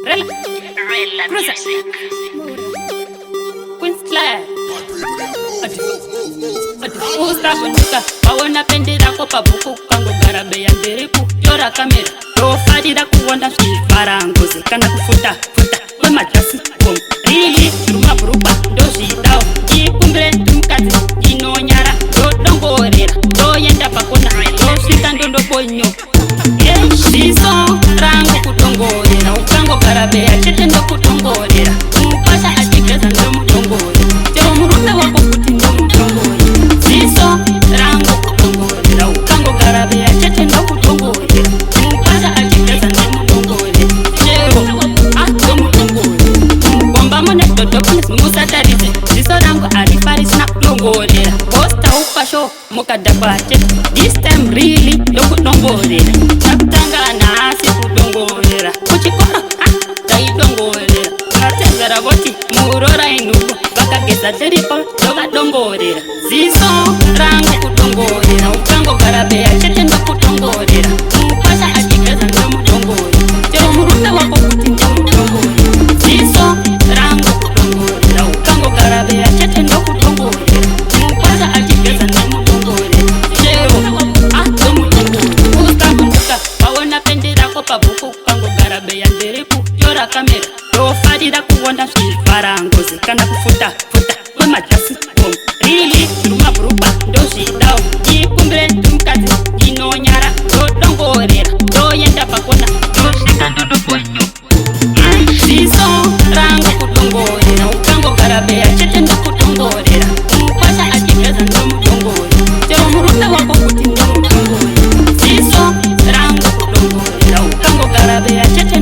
Rela music. Queen's Claire. Ustavunika pawona pendera ko pabuku kango garabeya nderiku yora kamera tofarira kuwonda zvivarangozi kana kufuta kwemajasi kom rili rumabhurupa ndozvidao ikumbire tumukadzi inonyara ndodongorera ndoenda pakona ndosvika ndondobonyo zviso rangu kudongorera ukangogarabeya chete ndokudongorera mupasha achigeza ndomudongorera chero murume wako kuti ndomudongorera ziso rangu kudongorera ukangogarabeya chete ndokudongorera mupasha achigeza ndomudongorera chero ndomudongorera mugomba mune dhodhokunis musatarise ziso rangu arifarisina kudongorera posta upasho mukadhakwa chete this time really ndokudongorera takutanga nhasi kudongorera kuchikoro taidongorera vatezera voti muurora inhuvo vakageza teripo ndovadongorera ziso rangu kudongorera ukangogarabeya chete ndokudongorera mupasha achigeza ndomudongorera chero murume wako kuti ndemudongorera ziso rangu kudongorera ukangogarabeya chete ndokudongorera mupasha achigeza ndomudongorera chero ndomudongorera ukamunduka waona penderako pabhuku ukangogarabeya nderiku yora kamera ndofarira kuwonda zvivarangozi kana kufuta kwemajasi kom rili rumabhurupa ndozvidao ikumbire tumukadzi inonyara ndodongorera ndoenda pakona ndosvika ndodobonyo ziso rangu kudongorera ukangogarabeya chete ndokudongorera mupasha achigeza ndomudongorera chero murume wako kuti ndomudongorera ziso rangu kudongorera ukangogarabeya chete